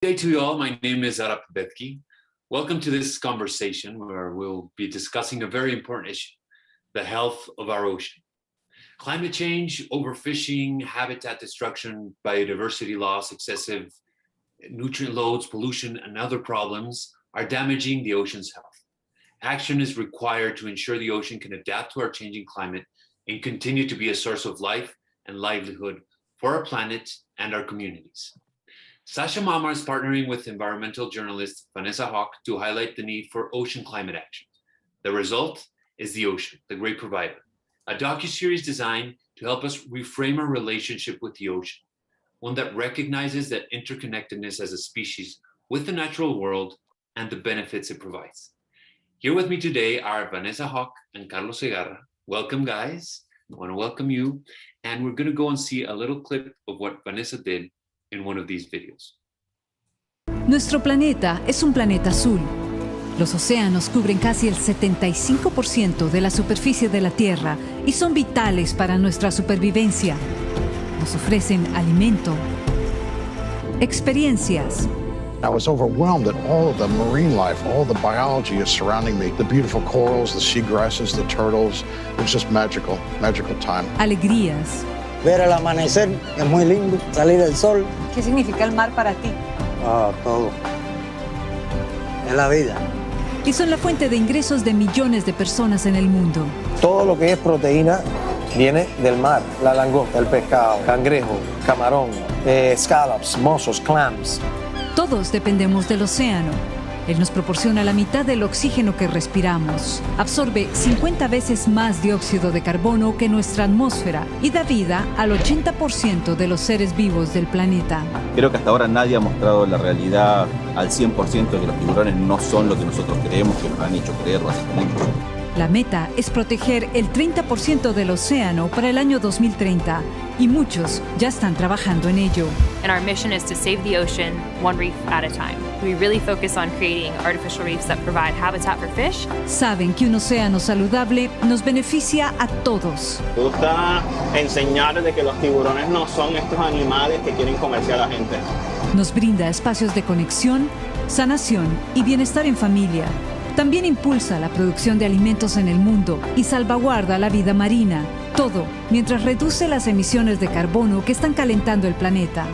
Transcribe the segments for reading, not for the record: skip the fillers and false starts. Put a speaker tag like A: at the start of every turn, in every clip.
A: Good day to you all. My name is Arap Betki. Welcome to this conversation where we'll be discussing a very important issue, the health of our ocean. Climate change, overfishing, habitat destruction, biodiversity loss, excessive nutrient loads, pollution, and other problems are damaging the ocean's health. Action is required to ensure the ocean can adapt to our changing climate and continue to be a source of life and livelihood for our planet and our communities. Sasha Mama is partnering with environmental journalist Vanessa Hauc to highlight the need for ocean climate action. The result is The Ocean, the Great Provider, a docuseries designed to help us reframe our relationship with the ocean, one that recognizes that interconnectedness as a species with the natural world and the benefits it provides. Here with me today are Vanessa Hauc and Carlos Segarra. Welcome, guys. I want to welcome you. And we're going to go and see a little clip of what Vanessa did in one of these videos.
B: Nuestro planeta es un planeta azul. Los océanos cubren casi el 75% de la superficie de la Tierra y son vitales para nuestra supervivencia. Nos ofrecen alimento, experiencias.
C: I was overwhelmed at all of the marine life, all the biology is surrounding me. The beautiful corals, the seagrasses, the turtles. It was just magical, magical time.
B: Alegrías.
D: Ver el amanecer es muy lindo, salir el sol.
E: ¿Qué significa el mar para ti?
D: Todo. Es la vida.
B: Y son la fuente de ingresos de millones de personas en el mundo.
F: Todo lo que es proteína viene del mar. La langosta, el pescado, cangrejo, camarón, scallops, mozzos, clams.
B: Todos dependemos del océano. Él nos proporciona la mitad del oxígeno que respiramos, absorbe 50 veces más dióxido de carbono que nuestra atmósfera y da vida al 80% de los seres vivos del planeta.
G: Creo que hasta ahora nadie ha mostrado la realidad al 100% de que los tiburones no son lo que nosotros creemos, que nos han hecho creer hace mucho.
B: La meta es proteger el 30% del océano para el año 2030 y muchos ya están trabajando en ello.
H: And our mission is to save the ocean one reef at a time. We really focus on creating artificial reefs that provide habitat for fish.
B: Saben que un océano saludable nos beneficia a todos.
I: Me gusta enseñar de que los tiburones no son estos animales que quieren comerse a la gente.
B: Nos brinda espacios de conexión, sanación y bienestar en familia. También impulsa la producción de alimentos en el mundo y salvaguarda la vida marina. Todo mientras reduce las emisiones de carbono que están calentando el planeta.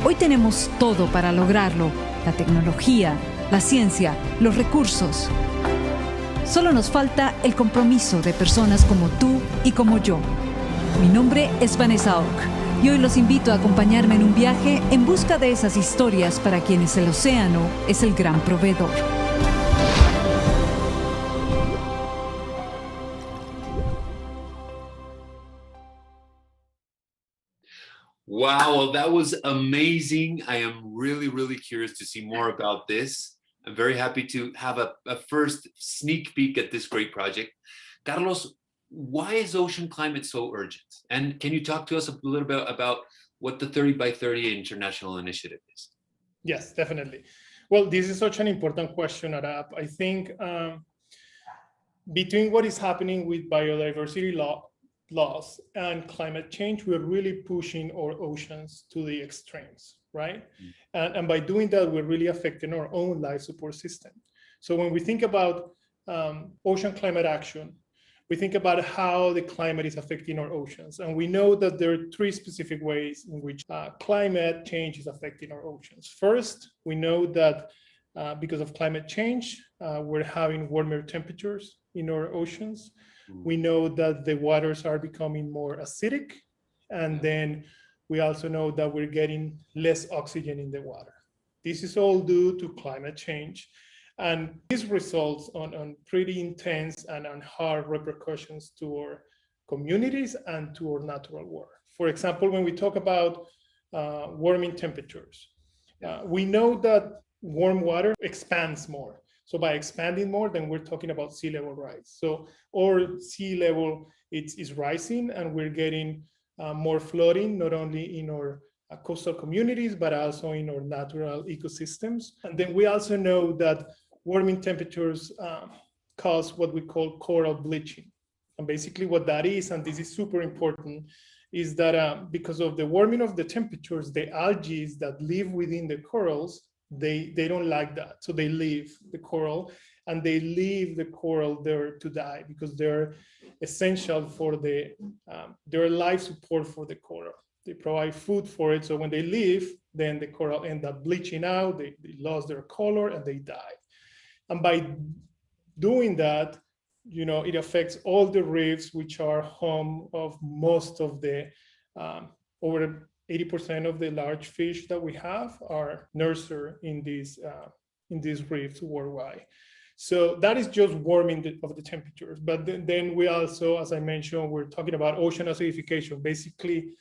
B: Hoy tenemos todo para lograrlo: la tecnología, la ciencia, los recursos. Solo nos falta el compromiso de personas como tú y como yo. Mi nombre es Vanessa Hauc y hoy los invito a acompañarme en un viaje en busca de esas historias para quienes el océano es el gran proveedor.
A: Wow, well, that was amazing. I am really curious to see more about this. I'm very happy to have a first sneak peek at this great project. Carlos, why is ocean climate so urgent? And can you talk to us a little bit about what the 30 by 30 International Initiative is?
J: Yes, definitely. Well, this is such an important question, Arap. I think between what is happening with biodiversity loss and climate change, we're really pushing our oceans to the extremes, right? And by doing that, we're really affecting our own life support system. So when we think about ocean climate action, we think about how the climate is affecting our oceans. And we know that there are three specific ways in which climate change is affecting our oceans. First, we know that because of climate change, we're having warmer temperatures in our oceans. We know that the waters are becoming more acidic, and then we also know that we're getting less oxygen in the water. This is all due to climate change, and this results on pretty intense and on hard repercussions to our communities and to our natural world. For example, when we talk about warming temperatures, we know that warm water expands more. So by expanding more, then we're talking about sea level rise. So our sea level is rising, and we're getting more flooding, not only in our coastal communities, but also in our natural ecosystems. And then we also know that warming temperatures cause what we call coral bleaching. And basically what that is, and this is super important, is that because of the warming of the temperatures, the algae that live within the corals they don't like that. So they leave the coral, and they leave the coral there to die because they're essential for their life support for the coral. They provide food for it. So when they leave, then the coral end up bleaching out, they lost their color and they die. And by doing that, it affects all the reefs, which are home of most of the over 80% of the large fish that we have are nurtured in these reefs worldwide. So that is just warming of the temperatures. But then we also, as I mentioned, we're talking about ocean acidification. Basically,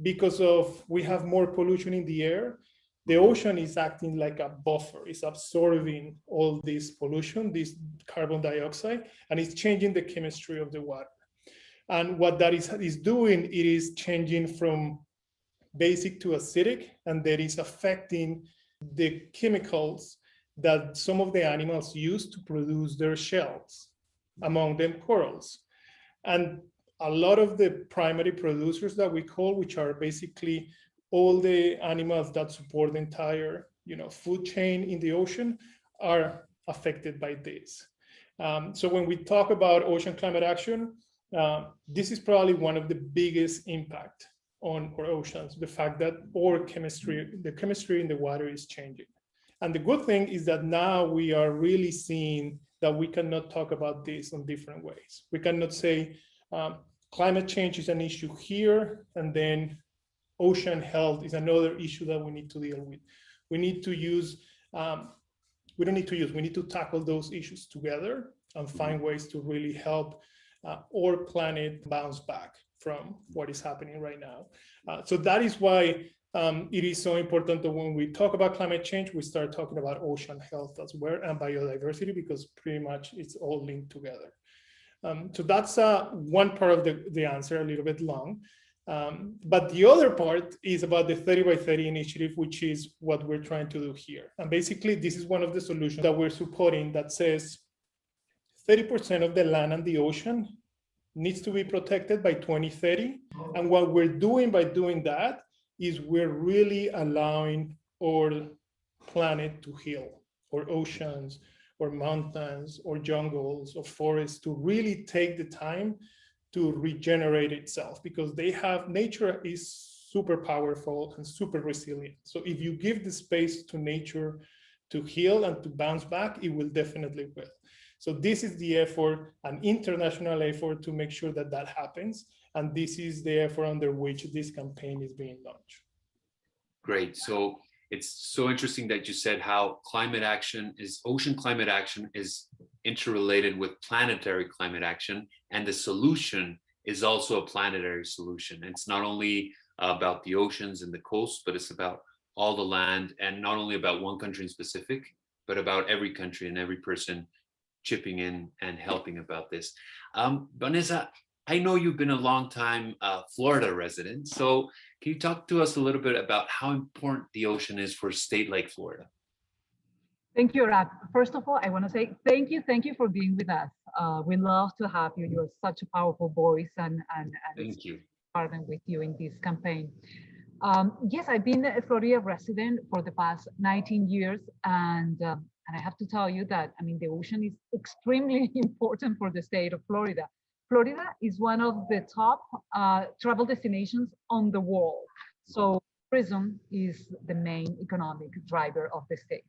J: because we have more pollution in the air, the ocean is acting like a buffer. It's absorbing all this pollution, this carbon dioxide, and it's changing the chemistry of the water. And what that is doing, it is changing from basic to acidic, and that is affecting the chemicals that some of the animals use to produce their shells, among them corals. And a lot of the primary producers that we call, which are basically all the animals that support the entire food chain in the ocean, are affected by this. So when we talk about ocean climate action, this is probably one of the biggest impact on our oceans, the fact that the chemistry in the water is changing. And the good thing is that now we are really seeing that we cannot talk about this in different ways. We cannot say climate change is an issue here, and then ocean health is another issue that we need to deal with. We need to tackle those issues together and find ways to really help our planet bounce back from what is happening right now. So that is why it is so important that when we talk about climate change, we start talking about ocean health as well and biodiversity, because pretty much it's all linked together. So that's one part of the answer, a little bit long. But the other part is about the 30 by 30 initiative, which is what we're trying to do here. And basically, this is one of the solutions that we're supporting that says 30% of the land and the ocean needs to be protected by 2030. And what we're doing by doing that is we're really allowing our planet to heal, or oceans, or mountains, or jungles, or forests to really take the time to regenerate itself, because nature is super powerful and super resilient. So if you give the space to nature to heal and to bounce back, it will definitely will. So this is the effort, an international effort to make sure that that happens. And this is the effort under which this campaign is being launched.
A: Great. So it's so interesting that you said how ocean climate action is interrelated with planetary climate action, and the solution is also a planetary solution. It's not only about the oceans and the coast, but it's about all the land, and not only about one country in specific, but about every country and every person chipping in and helping about this. Vanessa, I know you've been a long time Florida resident, so can you talk to us a little bit about how important the ocean is for a state like Florida?
E: Thank you, Rap. First of all, I want to say thank you for being with us. We love to have you. You're such a powerful voice, and
A: thank you.
E: Partner with you in this campaign. Yes, I've been a Florida resident for the past 19 years, and I have to tell you that the ocean is extremely important for the state of Florida. Florida is one of the top travel destinations on the world. So tourism is the main economic driver of the state.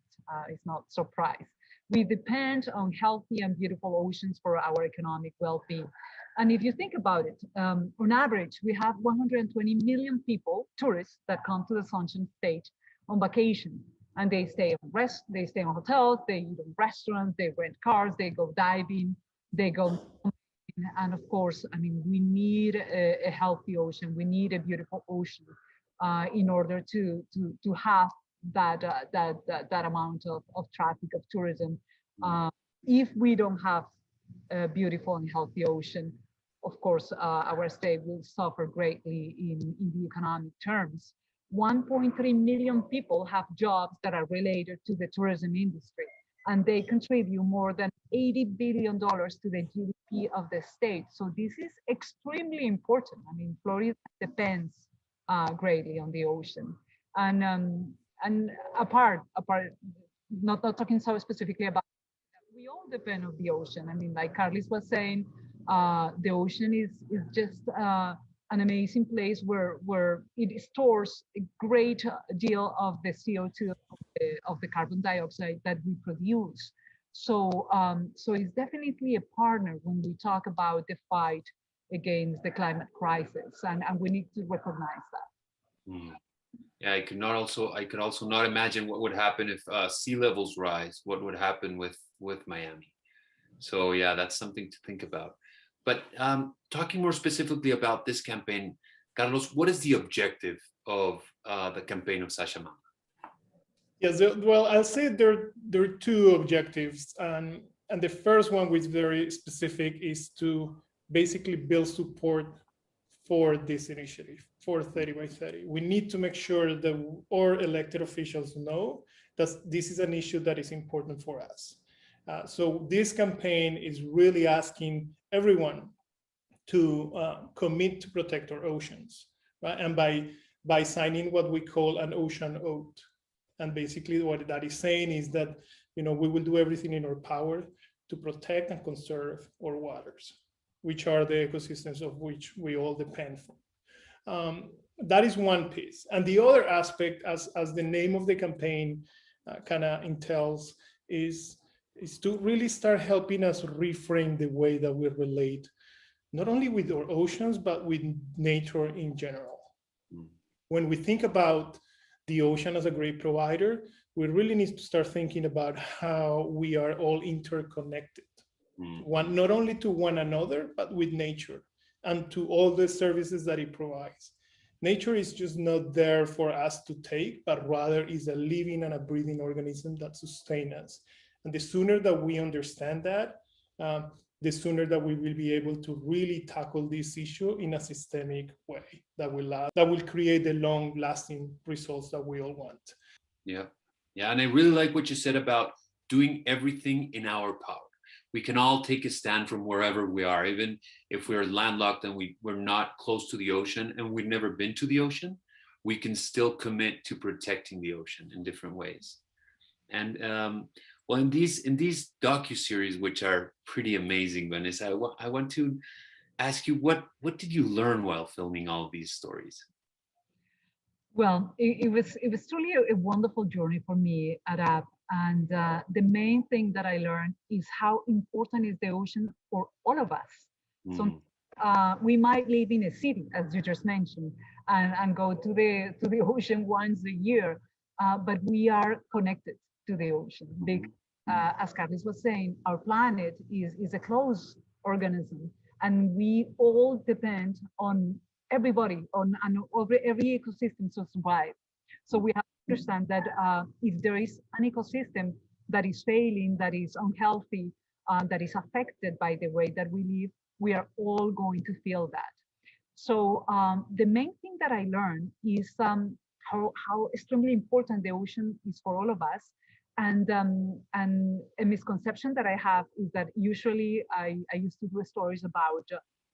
E: It's not a surprise. We depend on healthy and beautiful oceans for our economic well-being. And if you think about it, on average, we have 120 million people, tourists, that come to the Sunshine State on vacation. And they stay on hotels, they eat in restaurants, they rent cars, they go diving, they go. And of course, we need a healthy ocean. We need a beautiful ocean in order to have that amount of traffic, of tourism. If we don't have a beautiful and healthy ocean, of course, our state will suffer greatly in the economic terms. 1.3 million people have jobs that are related to the tourism industry, and they contribute more than $80 billion to the GDP of the state. So this is extremely important. Florida depends greatly on the ocean. and apart, not talking so specifically about, we all depend on the ocean. I mean, like Carlos was saying, the ocean is just an amazing place where it stores a great deal of the CO2 of the carbon dioxide that we produce. So so it's definitely a partner when we talk about the fight against the climate crisis, and we need to recognize that.
A: Yeah, I could also not imagine what would happen if sea levels rise. What would happen with Miami? So yeah, that's something to think about. But talking more specifically about this campaign, Carlos, what is the objective of the campaign of Sashamama?
J: Yes, well, I'll say there are two objectives, and the first one, which is very specific, is to basically build support for this initiative, for 30 by 30. We need to make sure that our elected officials know that this is an issue that is important for us. So this campaign is really asking everyone to commit to protect our oceans, right? And by signing what we call an ocean oath. And basically what that is saying is that, we will do everything in our power to protect and conserve our waters, which are the ecosystems of which we all depend on. That is one piece. And the other aspect, as the name of the campaign kind of entails, is to really start helping us reframe the way that we relate, not only with our oceans, but with nature in general. When we think about the ocean as a great provider, we really need to start thinking about how we are all interconnected, not only to one another, but with nature and to all the services that it provides. Nature is just not there for us to take, but rather is a living and a breathing organism that sustains us. And the sooner that we understand that, the sooner that we will be able to really tackle this issue in a systemic way that will create the long-lasting results that we all want.
A: Yeah, and I really like what you said about doing everything in our power. We can all take a stand from wherever we are, even if we're landlocked and we're not close to the ocean and we've never been to the ocean, we can still commit to protecting the ocean in different ways. And well, in these docuseries, which are pretty amazing, Vanessa, I want to ask you, what did you learn while filming all of these stories?
E: Well, it was truly a wonderful journey for me at AP. And the main thing that I learned is how important is the ocean for all of us. So we might live in a city, as you just mentioned, and go to the ocean once a year, but we are connected to the ocean. As Carlos was saying, our planet is a closed organism, and we all depend on everybody, on every ecosystem to survive. So we have to understand that if there is an ecosystem that is failing, that is unhealthy, that is affected by the way that we live, we are all going to feel that. So the main thing that I learned is how extremely important the ocean is for all of us. And a misconception that I have is that usually I used to do stories about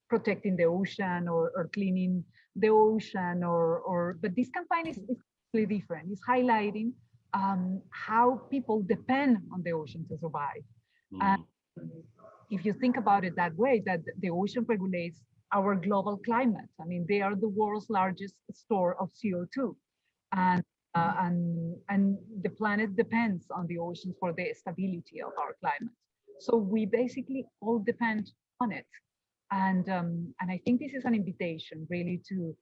E: protecting the ocean or cleaning the ocean, but this campaign is completely different. It's highlighting how people depend on the ocean to survive. And if you think about it that way, that the ocean regulates our global climate. I mean, they are the world's largest store of CO2. And the planet depends on the oceans for the stability of our climate. So we basically all depend on it. And I think this is an invitation really to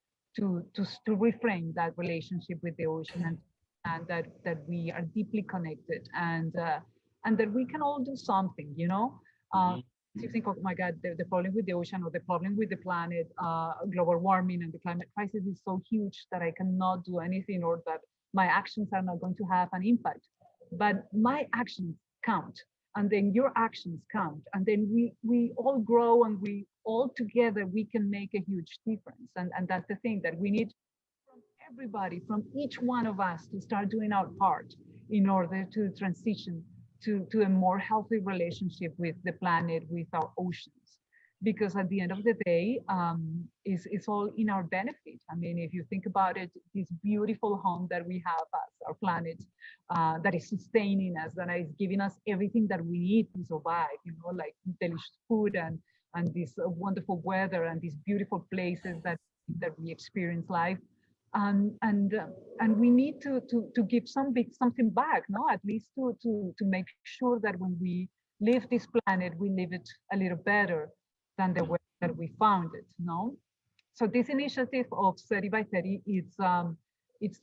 E: reframe that relationship with the ocean, and that we are deeply connected, and that we can all do something, If you think, oh my God, the problem with the ocean or the problem with the planet, global warming and the climate crisis is so huge that I cannot do anything, or that my actions are not going to have an impact. But my actions count, and then your actions count, and then we all grow, and we all together we can make a huge difference. And that's the thing, that we need from everybody, from each one of us, to start doing our part in order to transition to a more healthy relationship with the planet, with our oceans. because at the end of the day, it's all in our benefit. I mean, if you think about it, this beautiful home that we have as our planet, that is sustaining us, that is giving us everything that we need to survive, you know, like delicious food and this wonderful weather and these beautiful places that we experience life. And we need to give something back, no? At least to make sure that when we leave this planet, we leave it a little better than the way that we found it, no? So this initiative of 30 by 30 it's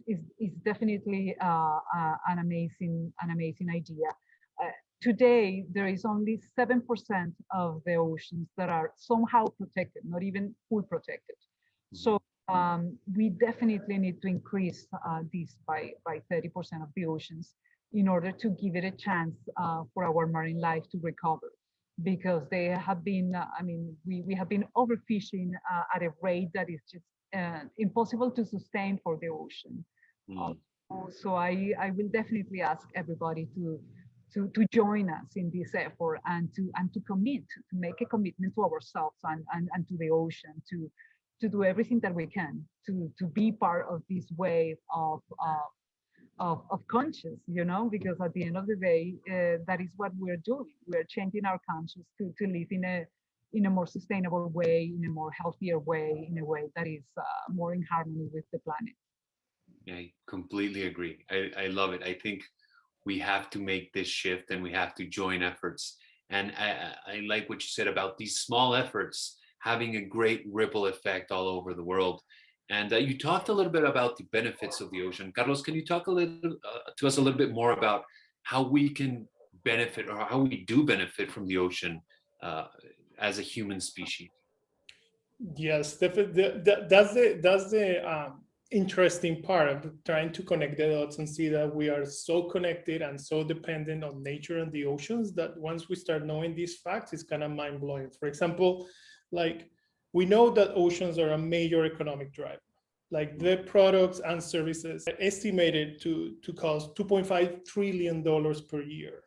E: definitely an amazing idea. Today, there is only 7% of the oceans that are somehow protected, not even full protected. So we definitely need to increase this by 30% of the oceans in order to give it a chance for our marine life to recover, because they have been, we have been overfishing at a rate that is just impossible to sustain for the ocean. So I will definitely ask everybody to join us in this effort and to commit, to make a commitment to ourselves and to the ocean, to do everything that we can to be part of this wave of conscious, you know, because at the end of the day, that is what we're doing. We're changing our conscious to live in a more sustainable way, in a more healthier way, in a way that is more in harmony with the planet.
A: I completely agree. I love it. I think we have to make this shift and we have to join efforts. And I like what you said about these small efforts having a great ripple effect all over the world. And you talked a little bit about the benefits of the ocean. Carlos, can you talk a little to us a little bit more about how we can benefit, or how we do benefit from the ocean as a human species?
J: Yes, definitely. That's the interesting part of trying to connect the dots and see that we are so connected and so dependent on nature and the oceans that once we start knowing these facts, it's kind of mind-blowing. For example, like we know that oceans are a major economic driver. Like the products and services are estimated to cost $2.5 trillion per year.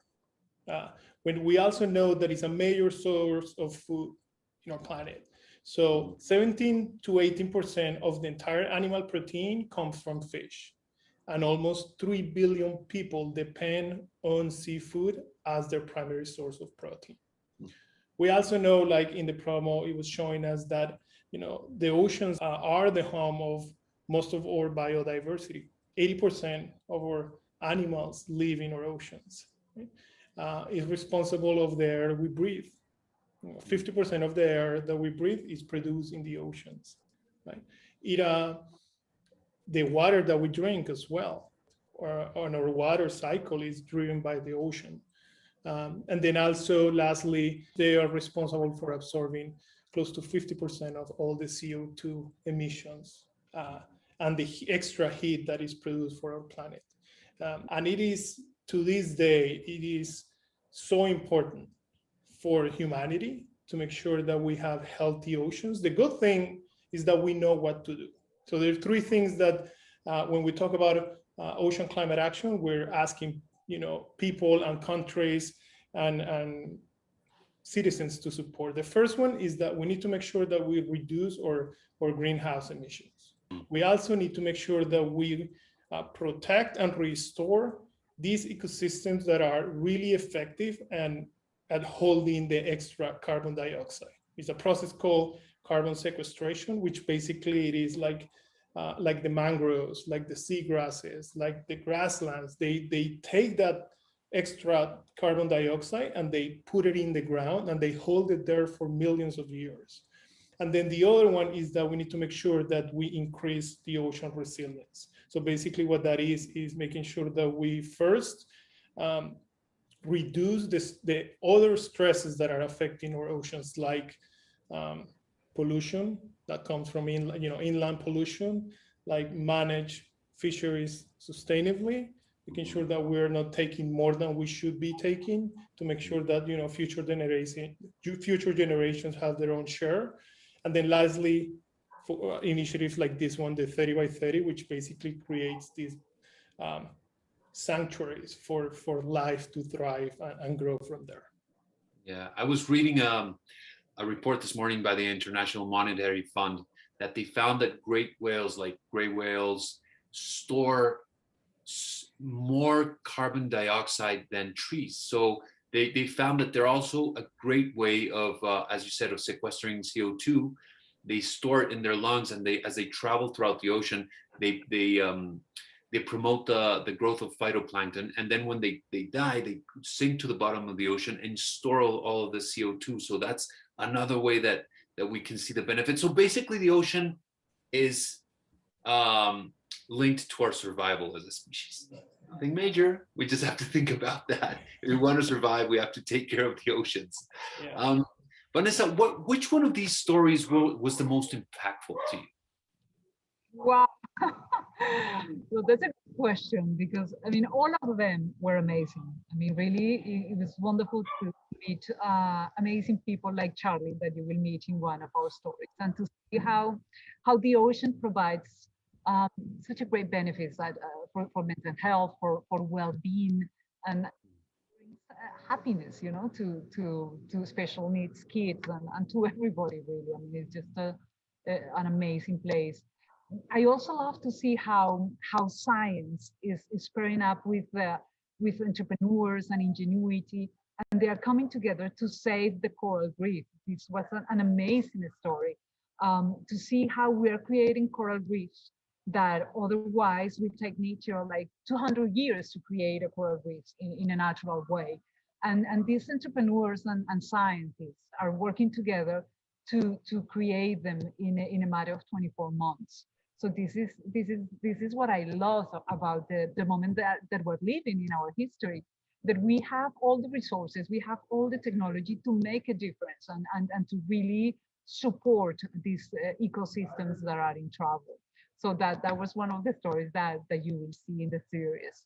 J: When we also know that it's a major source of food in our planet. So 17 to 18% of the entire animal protein comes from fish. And almost 3 billion people depend on seafood as their primary source of protein. We also know, like in the promo, it was showing us that, you know, the oceans are the home of most of our biodiversity. 80% of our animals live in our oceans. Right? It's responsible of the air we breathe. 50% of the air that we breathe is produced in the oceans. Right? The water that we drink as well, or on our water cycle, is driven by the ocean. And then also, lastly, they are responsible for absorbing close to 50% of all the CO2 emissions and the extra heat that is produced for our planet. And it is, to this day, it is so important for humanity to make sure that we have healthy oceans. The good thing is that we know what to do. So there are three things that when we talk about ocean climate action, we're asking, you know, people and countries and citizens to support. The first one is that we need to make sure that we reduce our greenhouse emissions. We also need to make sure that we protect and restore these ecosystems that are really effective and at holding the extra carbon dioxide. It's a process called carbon sequestration, which basically it is like the mangroves, like the seagrasses, like the grasslands. They take that extra carbon dioxide and they put it in the ground and they hold it there for millions of years. And then the other one is that we need to make sure that we increase the ocean resilience. So basically what that is making sure that we first reduce the other stresses that are affecting our oceans, like pollution that comes from inland pollution, like manage fisheries sustainably, making sure that we're not taking more than we should be taking, to make sure that future generations have their own share. And then lastly, for initiatives like this one, the 30 by 30, which basically creates these sanctuaries for life to thrive and grow from there.
A: Yeah, I was reading a report this morning by the International Monetary Fund that they found that great whales like gray whales store more carbon dioxide than trees. So they found that they're also a great way of, as you said, of sequestering CO2. They store it in their lungs, and as they travel throughout the ocean, they promote the growth of phytoplankton. And then when they die, they sink to the bottom of the ocean and store all of the CO2. So that's another way that we can see the benefit. So basically, the ocean is linked to our survival as a species. Nothing major. We just have to think about that. If we want to survive, we have to take care of the oceans. Yeah. Vanessa, which one of these stories was the most impactful to you?
E: Wow. Well, that's a good question, because I mean, all of them were amazing. I mean, really, it was wonderful to meet amazing people like Charlie that you will meet in one of our stories, and to see how the ocean provides such a great benefits that, for mental health, for well-being, and happiness, you know, to special needs kids and to everybody, really. I mean, it's just an amazing place. I also love to see how science is pairing up with entrepreneurs and ingenuity, and they are coming together to save the coral reef. This was an amazing story, to see how we are creating coral reefs that otherwise would take nature like 200 years to create a coral reef in a natural way. And these entrepreneurs and scientists are working together to create them in a matter of 24 months. So this is what I love about the moment that we're living in our history, that we have all the resources, we have all the technology to make a difference and to really support these ecosystems that are in trouble. So that was one of the stories that you will see in the series.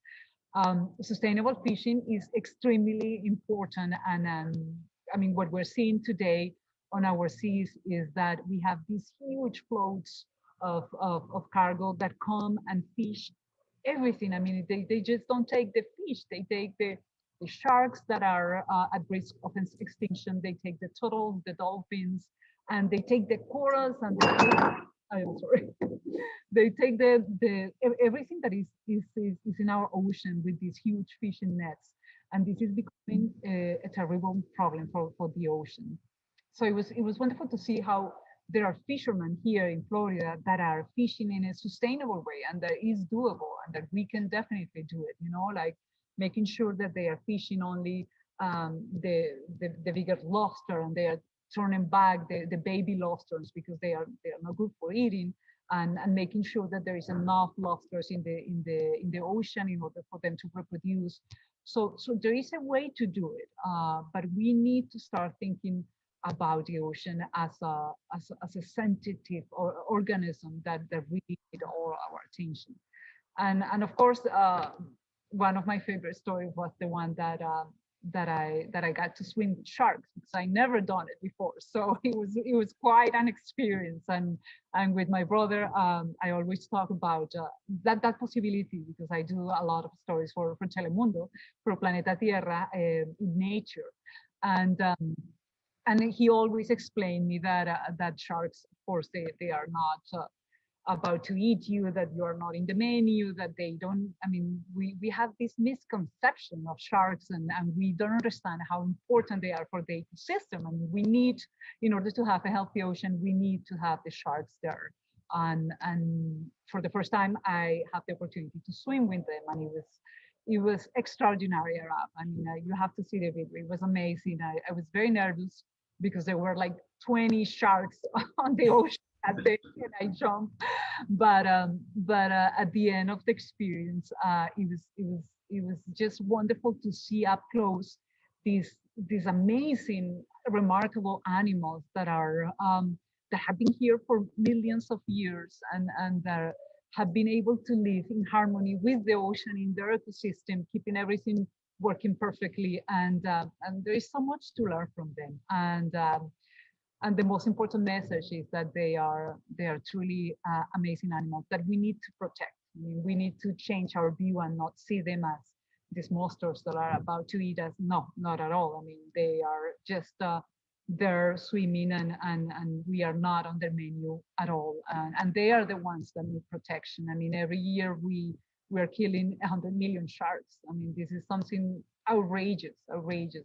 E: Sustainable fishing is extremely important, and I mean, what we're seeing today on our seas is that we have these huge floats of cargo that come and fish everything. I mean, they just don't take the fish, they take the sharks that are at risk of extinction, they take the turtles, the dolphins, and they take the corals and I'm sorry. They take the everything that is in our ocean with these huge fishing nets, and this is becoming a terrible problem for the ocean. So it was wonderful to see how there are fishermen here in Florida that are fishing in a sustainable way, and that is doable, and that we can definitely do it. You know, like making sure that they are fishing only the bigger lobster, and they are turning back the baby lobsters because they are not good for eating, and making sure that there is enough lobsters in the ocean in order for them to reproduce. So there is a way to do it, but we need to start thinking about the ocean as a sensitive organism that really need all our attention. And of course, one of my favorite stories was the one that I got to swim with sharks, because I never done it before. So it was quite an experience. And with my brother, I always talk about that possibility, because I do a lot of stories for Telemundo, for Planeta Tierra, in nature. And he always explained me that sharks, of course, they are not about to eat you, that you are not in the menu, that they don't, I mean, we have this misconception of sharks, and we don't understand how important they are for the ecosystem. And we need, in order to have a healthy ocean, we need to have the sharks there. And for the first time, I had the opportunity to swim with them, and it was extraordinary, Arab. I mean, you have to see the video. It was amazing. I was very nervous because there were like 20 sharks on the ocean at the and I jumped. But at the end of the experience, it was just wonderful to see up close these amazing, remarkable animals that are that have been here for millions of years, and that have been able to live in harmony with the ocean in their ecosystem, keeping everything working perfectly. And there is so much to learn from them. And the most important message is that they are truly amazing animals that we need to protect. I mean, we need to change our view and not see them as these monsters that are about to eat us. No, not at all. I mean, they are just they're swimming and we are not on their menu at all. And they are the ones that need protection. I mean, every year we're killing 100 million sharks. I mean, this is something outrageous.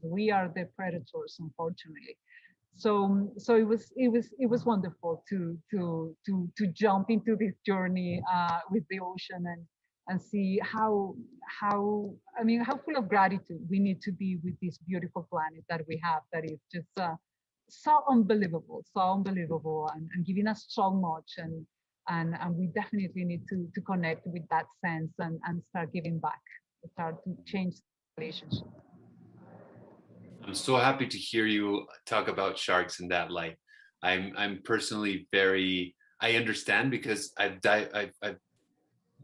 E: We are the predators, unfortunately. So it was wonderful to jump into this journey with the ocean and see how full of gratitude we need to be with this beautiful planet that we have, that is just so unbelievable and giving us so much, and we definitely need to connect with that sense and start giving back, start to change the relationship.
A: I'm so happy to hear you talk about sharks in that light. I'm personally I understand, because I've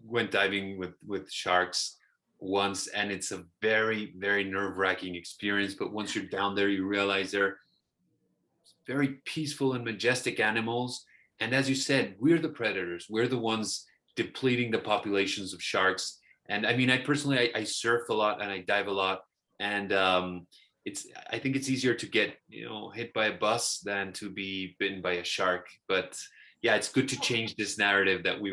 A: went diving with sharks once, and it's a very, very nerve-wracking experience. But once you're down there, you realize they're very peaceful and majestic animals. And as you said, we're the predators. We're the ones depleting the populations of sharks. And I mean, I personally, I surf a lot and I dive a lot. And I think it's easier to get, hit by a bus than to be bitten by a shark. But yeah, it's good to change this narrative that we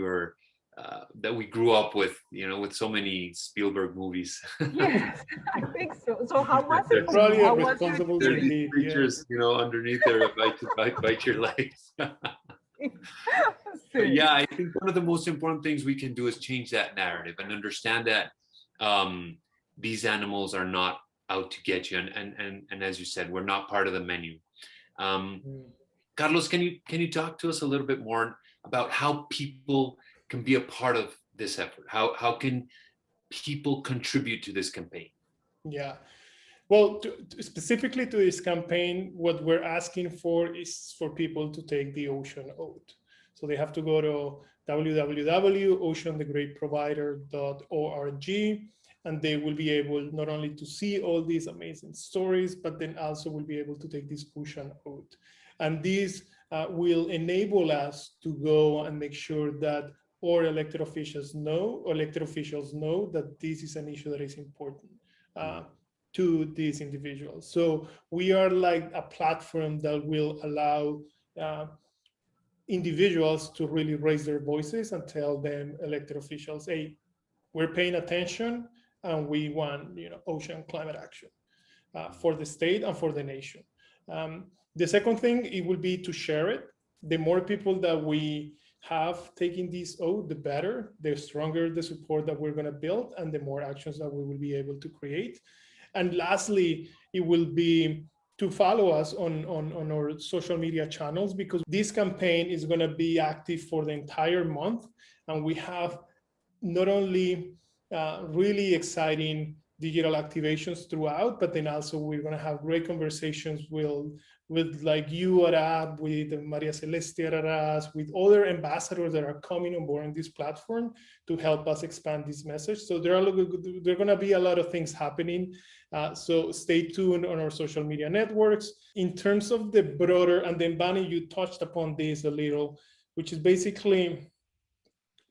A: grew up with, with so many Spielberg movies.
E: Yes, I think so. So how was it?
J: Probably
E: how
J: a responsible
A: There's these creatures, underneath there that bite your legs. But yeah, I think one of the most important things we can do is change that narrative and understand that these animals are not out to get you, and as you said, we're not part of the menu. Carlos, can you talk to us a little bit more about how people can be a part of this effort? How can people contribute to this campaign?
J: Yeah, well, specifically to this campaign, what we're asking for is for people to take the ocean oath. So they have to go to www.oceanthegreatprovider.org, and they will be able not only to see all these amazing stories, but then also will be able to take this ocean oath. And these will enable us to go and make sure that our elected officials know that this is an issue that is important to these individuals. So we are like a platform that will allow individuals to really raise their voices and tell them elected officials, hey, we're paying attention and we want ocean climate action for the state and for the nation. The second thing, it will be to share it. The more people that we have taken this oath, the better, the stronger the support that we're going to build, and the more actions that we will be able to create. And lastly, it will be to follow us on our social media channels, because this campaign is going to be active for the entire month. And we have not only really exciting digital activations throughout, but then also we're going to have great conversations with like you, Arad, with Maria Celeste Araras, with other ambassadors that are coming on board on this platform to help us expand this message. So there are going to be a lot of things happening. So stay tuned on our social media networks. In terms of the broader, and then Bunny, you touched upon this a little, which is basically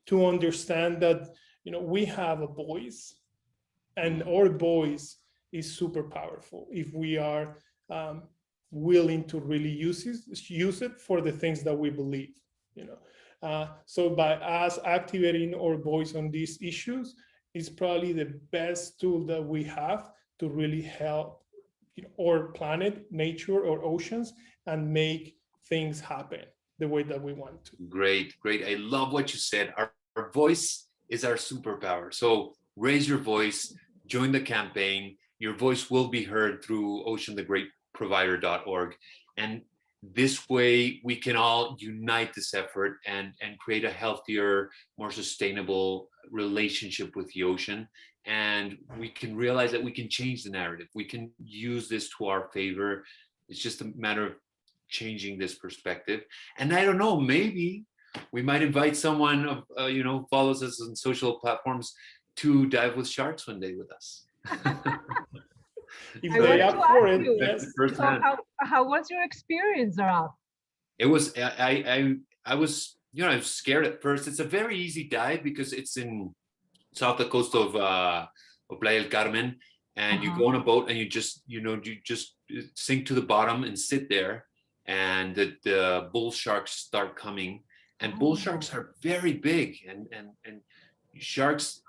J: to understand that, we have a voice, and our voice is super powerful if we are willing to really use it for the things that we believe. So by us activating our voice on these issues is probably the best tool that we have to really help our planet, nature, or oceans, and make things happen the way that we want to.
A: Great. I love what you said. Our voice is our superpower. So raise your voice, join the campaign. Your voice will be heard through oceanthegreatprovider.org. And this way we can all unite this effort and create a healthier, more sustainable relationship with the ocean. And we can realize that we can change the narrative. We can use this to our favor. It's just a matter of changing this perspective. And I don't know, maybe we might invite someone, follows us on social platforms to dive with sharks one day with us.
J: If they up for it, yes.
E: So how was your experience, Arad?
A: It was, I was, I was scared at first. It's a very easy dive because it's off the coast of Playa del Carmen, and you go on a boat and you just sink to the bottom and sit there, and the bull sharks start coming, and bull sharks are very big, and sharks,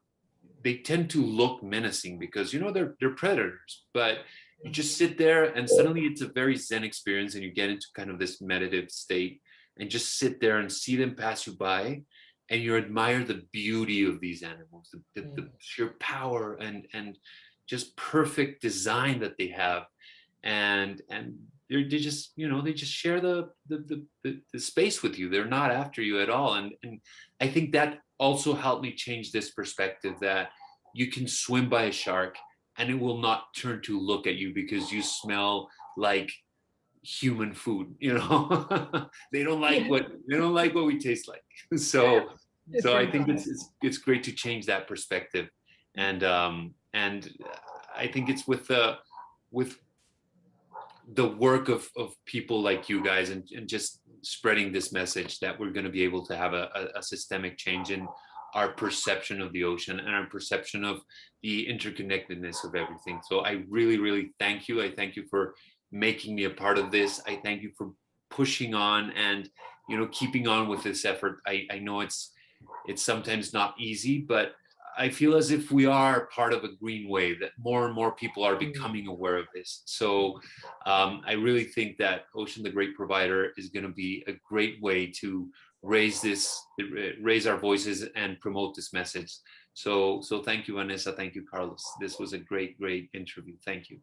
A: they tend to look menacing because they're predators, but you just sit there and suddenly it's a very zen experience, and you get into kind of this meditative state and just sit there and see them pass you by, and you admire the beauty of these animals, the sheer power and just perfect design that they have, and they just share the space with you. They're not after you at all, and I think that also helped me change this perspective that you can swim by a shark and it will not turn to look at you because you smell like human food. They don't like what we taste like. So I think it's great to change that perspective, and I think it's with the work of people like you guys and just spreading this message that we're going to be able to have a systemic change in our perception of the ocean and our perception of the interconnectedness of everything. So I really, really thank you. I thank you for making me a part of this. I thank you for pushing on and keeping on with this effort. I know it's sometimes not easy, but I feel as if we are part of a green wave, that more and more people are becoming aware of this. So I really think that Ocean the Great Provider is going to be a great way to raise our voices and promote this message. So thank you, Vanessa. Thank you, Carlos. This was a great interview. Thank you.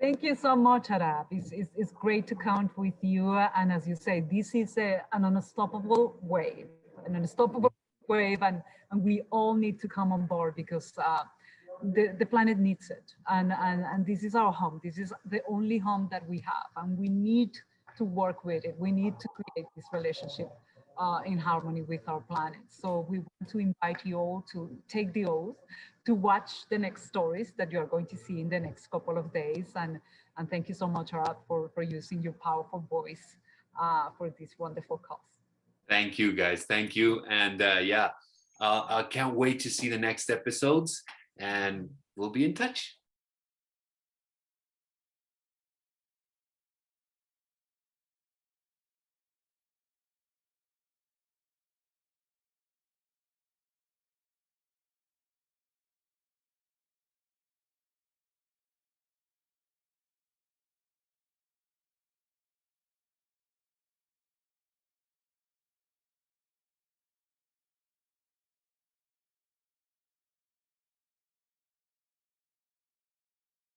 E: Thank you so much, Arab. It's great to count with you. And as you say, this is an unstoppable wave, and we all need to come on board because the planet needs it. And this is our home. This is the only home that we have, and we need to work with it. We need to create this relationship in harmony with our planet. So we want to invite you all to take the oath, to watch the next stories that you are going to see in the next couple of days. And thank you so much, Arad, for using your powerful voice for this wonderful cause.
A: Thank you, guys. Thank you. And I can't wait to see the next episodes, and we'll be in touch.